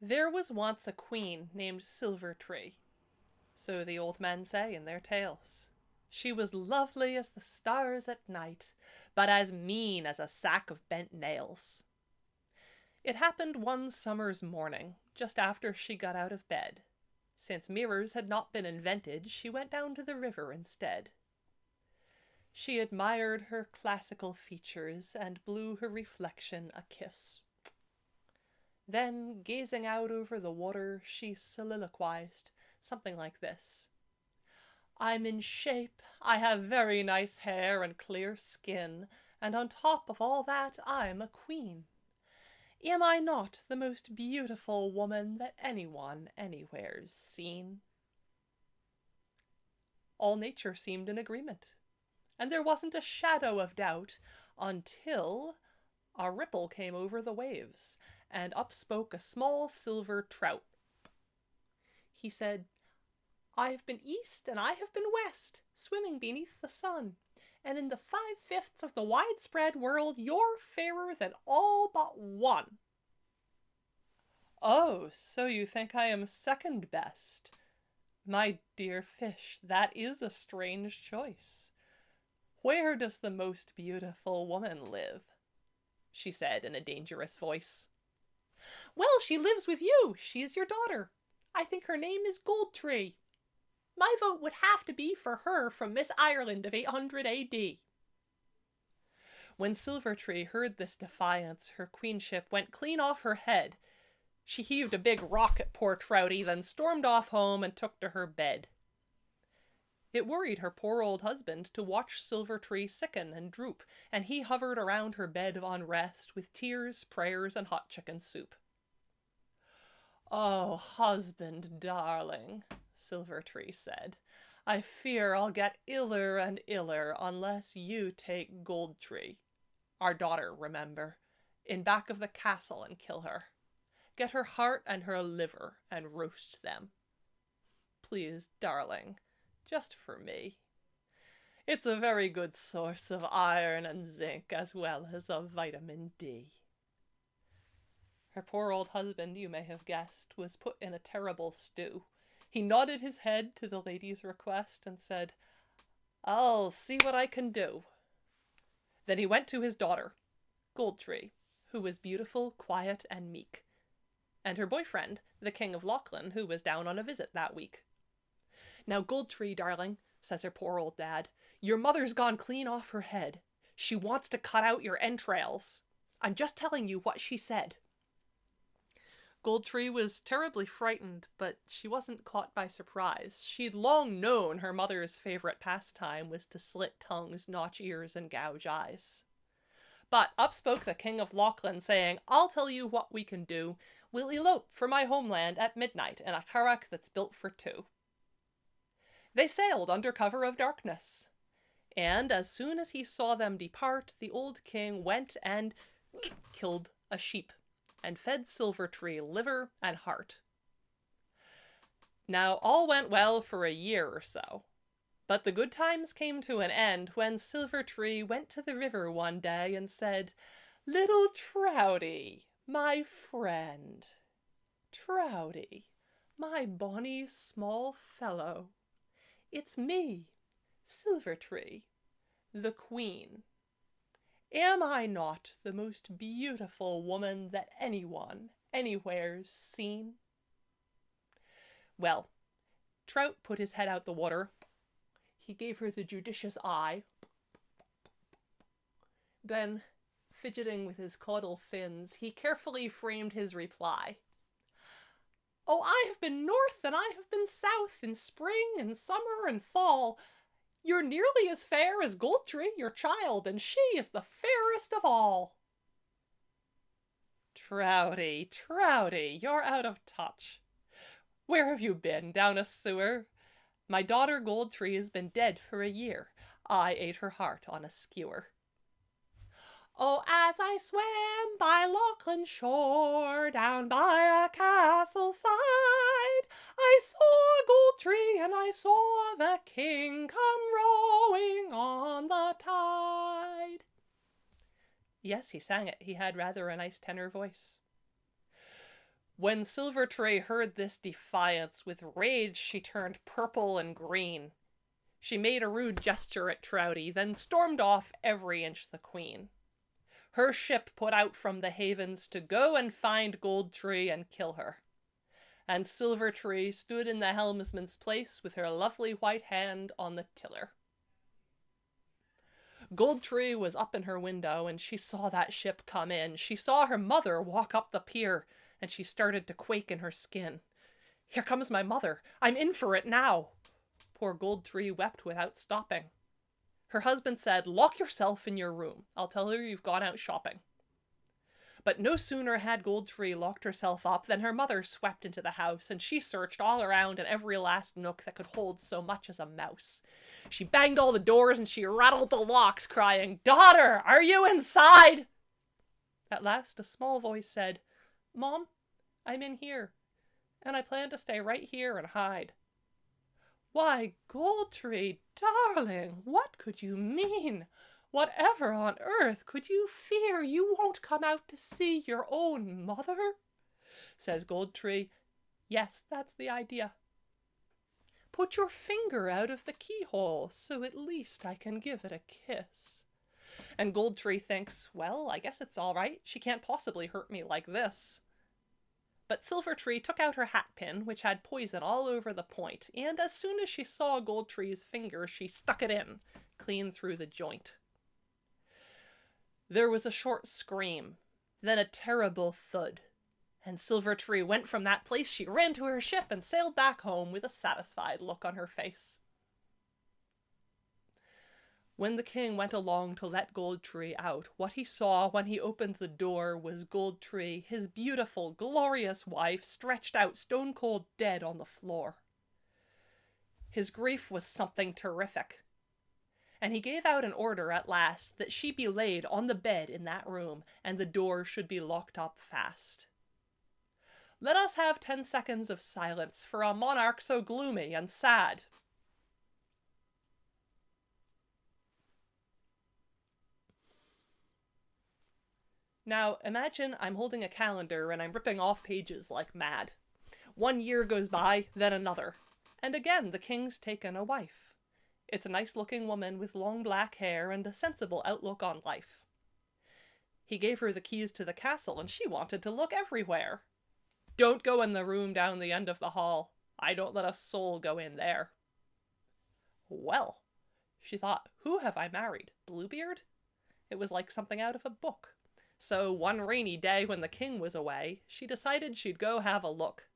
There was once a queen named Silver Tree, so the old men say in their tales. She was lovely as the stars at night, but as mean as a sack of bent nails. It happened one summer's morning, just after she got out of bed. Since mirrors had not been invented, she went down to the river instead. She admired her classical features and blew her reflection a kiss. Then, gazing out over the water, she soliloquized, something like this. I'm in shape, I have very nice hair and clear skin, and on top of all that I'm a queen. Am I not the most beautiful woman that anyone anywhere's seen? All nature seemed in agreement, and there wasn't a shadow of doubt until a ripple came over the waves, and up spoke a small silver trout. He said, I have been east and I have been west, swimming beneath the sun, and in the 5/5 of the widespread world you're fairer than all but one. Oh, so you think I am second best? My dear fish, that is a strange choice. Where does the most beautiful woman live? She said in a dangerous voice. Well, she lives with you. She's your daughter. I think her name is Goldtree. My vote would have to be for her from Miss Ireland of 800 AD. When Silvertree heard this defiance, her queenship went clean off her head. She heaved a big rock at poor Trouty, then stormed off home and took to her bed. It worried her poor old husband to watch Silvertree sicken and droop, and he hovered around her bed of unrest with tears, prayers, and hot chicken soup. Oh, husband darling, Silvertree said, I fear I'll get iller and iller unless you take Goldtree, our daughter, remember, in back of the castle and kill her. Get her heart and her liver and roast them. Please, darling, just for me. It's a very good source of iron and zinc as well as of vitamin D. Her poor old husband, you may have guessed, was put in a terrible stew. He nodded his head to the lady's request and said, I'll see what I can do. Then he went to his daughter, Goldtree, who was beautiful, quiet, and meek, and her boyfriend, the King of Lochlin, who was down on a visit that week. Now, Goldtree, darling, says her poor old dad, your mother's gone clean off her head. She wants to cut out your entrails. I'm just telling you what she said. Goldtree was terribly frightened, but she wasn't caught by surprise. She'd long known her mother's favorite pastime was to slit tongues, notch ears, and gouge eyes. But up spoke the King of Lochlin, saying, I'll tell you what we can do. We'll elope for my homeland at midnight in a carrack that's built for two. They sailed under cover of darkness, and as soon as he saw them depart, the old king went and killed a sheep, and fed Silvertree liver and heart. Now all went well for a year or so, but the good times came to an end when Silvertree went to the river one day and said, Little Trouty, my friend, Trouty, my bonny small fellow, it's me, Silvertree, the queen. Am I not the most beautiful woman that anyone, anywhere's seen? Well, Trout put his head out the water. He gave her the judicious eye. Then, fidgeting with his caudal fins, he carefully framed his reply. Oh, I have been north and I have been south, in spring and summer and fall. You're nearly as fair as Goldtree, your child, and she is the fairest of all. Trouty, Trouty, you're out of touch. Where have you been? Down a sewer? My daughter Goldtree has been dead for a year. I ate her heart on a skewer. Oh, as I swam by Lochlin shore, down by a castle side, I saw Goldtree and I saw the king come rowing on the tide. Yes, he sang it. He had rather a nice tenor voice. When Silvertree heard this defiance, with rage she turned purple and green. She made a rude gesture at Trouty, then stormed off every inch the queen. Her ship put out from the havens to go and find Goldtree and kill her. And Silvertree stood in the helmsman's place with her lovely white hand on the tiller. Goldtree was up in her window, and she saw that ship come in. She saw her mother walk up the pier, and she started to quake in her skin. "Here comes my mother. I'm in for it now." Poor Goldtree wept without stopping. Her husband said, "Lock yourself in your room. I'll tell her you've gone out shopping." But no sooner had Goldtree locked herself up than her mother swept into the house, and she searched all around in every last nook that could hold so much as a mouse. She banged all the doors and she rattled the locks, crying, "Daughter, are you inside?" At last a small voice said, "Mom, I'm in here, and I plan to stay right here and hide." "Why, Goldtree, darling, what could you mean? Whatever on earth could you fear? You won't come out to see your own mother?" Says Goldtree, "Yes, that's the idea." "Put your finger out of the keyhole, so at least I can give it a kiss." And Goldtree thinks, well, I guess it's all right. She can't possibly hurt me like this. But Silvertree took out her hat pin, which had poison all over the point, and as soon as she saw Goldtree's finger, she stuck it in, clean through the joint. There was a short scream, then a terrible thud, and Silvertree went from that place. She ran to her ship and sailed back home with a satisfied look on her face. When the king went along to let Goldtree out, what he saw when he opened the door was Goldtree, his beautiful, glorious wife, stretched out stone-cold dead on the floor. His grief was something terrific, and he gave out an order at last that she be laid on the bed in that room, and the door should be locked up fast. Let us have 10 seconds of silence for a monarch so gloomy and sad. Now, imagine I'm holding a calendar and I'm ripping off pages like mad. 1 year goes by, then another. And again, the king's taken a wife. It's a nice-looking woman with long black hair and a sensible outlook on life. He gave her the keys to the castle, and she wanted to look everywhere. "Don't go in the room down the end of the hall. I don't let a soul go in there." Well, she thought, who have I married? Bluebeard? It was like something out of a book. So one rainy day when the king was away, she decided she'd go have a look.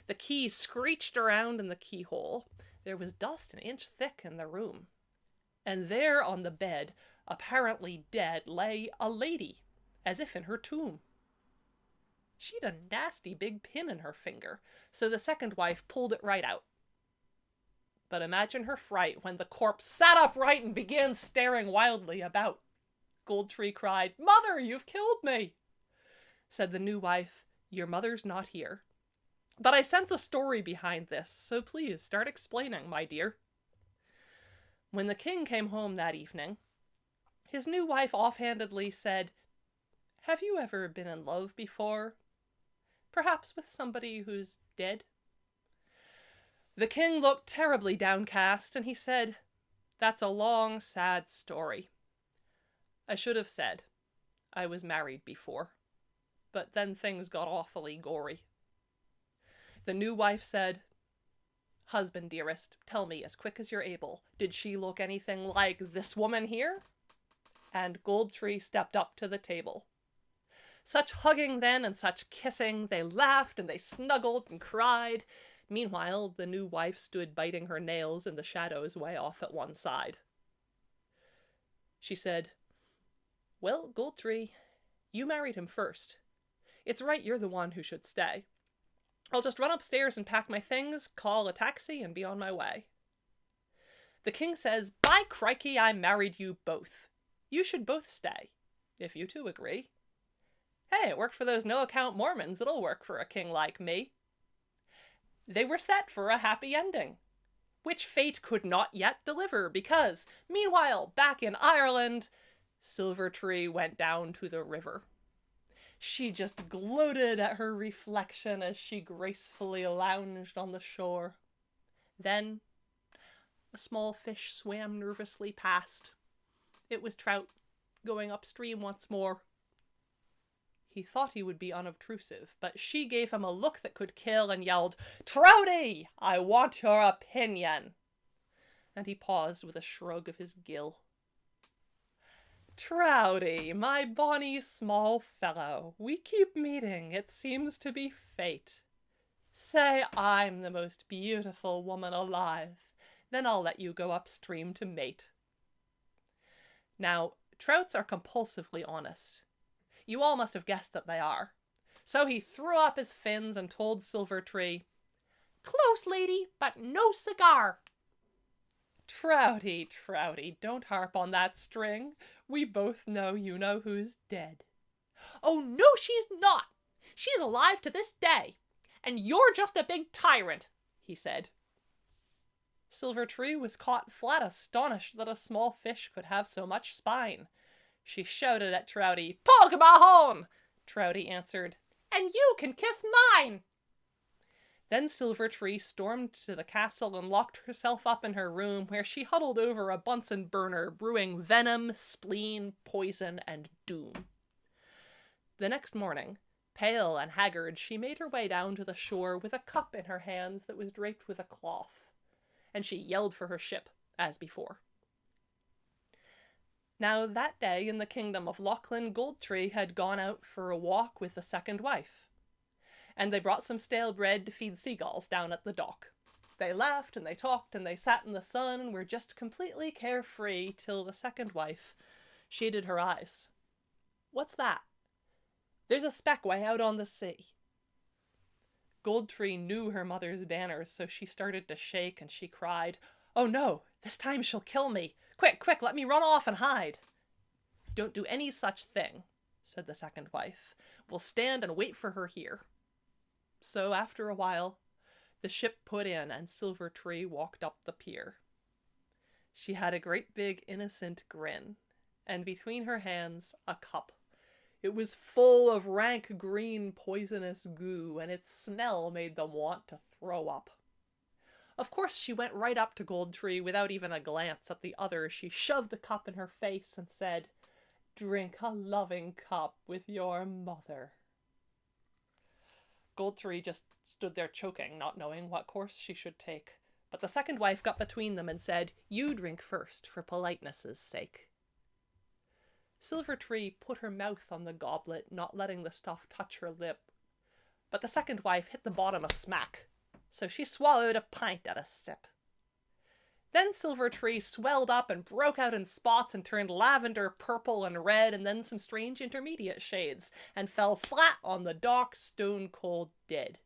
The key screeched around in the keyhole. There was dust an inch thick in the room. And there on the bed, apparently dead, lay a lady, as if in her tomb. She'd a nasty big pin in her finger, so the second wife pulled it right out. But imagine her fright when the corpse sat upright and began staring wildly about. Goldtree cried, "Mother, you've killed me!" Said the new wife, "Your mother's not here. But I sense a story behind this, so please start explaining, my dear." When the king came home that evening, his new wife offhandedly said, "Have you ever been in love before? Perhaps with somebody who's dead?" The king looked terribly downcast, and he said, "That's a long, sad story. I should have said I was married before, but then things got awfully gory." The new wife said, "Husband, dearest, tell me as quick as you're able, did she look anything like this woman here?" And Goldtree stepped up to the table. Such hugging then and such kissing, they laughed and they snuggled and cried. Meanwhile, the new wife stood biting her nails in the shadows way off at one side. She said, "Well, Goldtree, you married him first. It's right you're the one who should stay. I'll just run upstairs and pack my things, call a taxi, and be on my way." The king says, "By crikey, I married you both. You should both stay, if you two agree. Hey, it worked for those no-account Mormons. It'll work for a king like me." They were set for a happy ending, which fate could not yet deliver, because, meanwhile, back in Ireland, Silvertree went down to the river. She just gloated at her reflection as she gracefully lounged on the shore. Then a small fish swam nervously past. It was Trout, going upstream once more. He thought he would be unobtrusive, but she gave him a look that could kill and yelled, "Trouty, I want your opinion." And he paused with a shrug of his gill. "Trouty, my bonny small fellow, we keep meeting. It seems to be fate. Say I'm the most beautiful woman alive. Then I'll let you go upstream to mate." Now, trouts are compulsively honest. You all must have guessed that they are. So he threw up his fins and told Silvertree, "Close, lady, but no cigar." "Trouty, Trouty, don't harp on that string. We both know you know who's dead." "Oh, no, she's not. She's alive to this day. And you're just a big tyrant," he said. Silvertree was caught flat astonished that a small fish could have so much spine. She shouted at Trouty, "Pog mahone!" Trouty answered, "And you can kiss mine!" Then Silvertree stormed to the castle and locked herself up in her room, where she huddled over a Bunsen burner, brewing venom, spleen, poison, and doom. The next morning, pale and haggard, she made her way down to the shore with a cup in her hands that was draped with a cloth, and she yelled for her ship, as before. Now that day in the kingdom of Lachlan, Goldtree had gone out for a walk with the second wife, and they brought some stale bread to feed seagulls down at the dock. They laughed and they talked and they sat in the sun and were just completely carefree till the second wife shaded her eyes. "What's that?" "There's a speck way out on the sea." Goldtree knew her mother's banners, so she started to shake and she cried, "Oh no, this time she'll kill me. Quick, quick, let me run off and hide." "Don't do any such thing," said the second wife. "We'll stand and wait for her here." So after a while, the ship put in and Silvertree walked up the pier. She had a great big innocent grin, and between her hands a cup. It was full of rank green poisonous goo, and its smell made them want to throw up. Of course she went right up to Goldtree without even a glance at the other. She shoved the cup in her face and said, "Drink a loving cup with your mother." Goldtree just stood there choking, not knowing what course she should take. But the second wife got between them and said, "You drink first, for politeness' sake." Silvertree put her mouth on the goblet, not letting the stuff touch her lip. But the second wife hit the bottom a smack, so she swallowed a pint at a sip. Then Silvertree swelled up and broke out in spots and turned lavender, purple, and red, and then some strange intermediate shades, and fell flat on the dock, stone cold dead.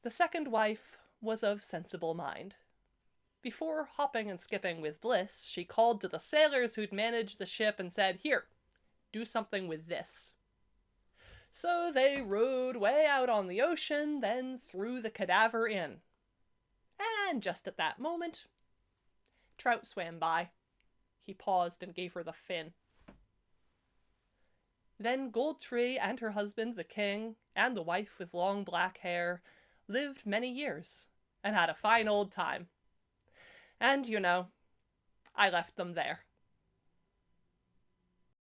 The second wife was of sensible mind. Before hopping and skipping with bliss, she called to the sailors who'd managed the ship and said, "Here, do something with this." So they rowed way out on the ocean, then threw the cadaver in. And just at that moment, Trout swam by. He paused and gave her the fin. Then Goldtree and her husband, the king, and the wife with long black hair lived many years and had a fine old time. And, I left them there.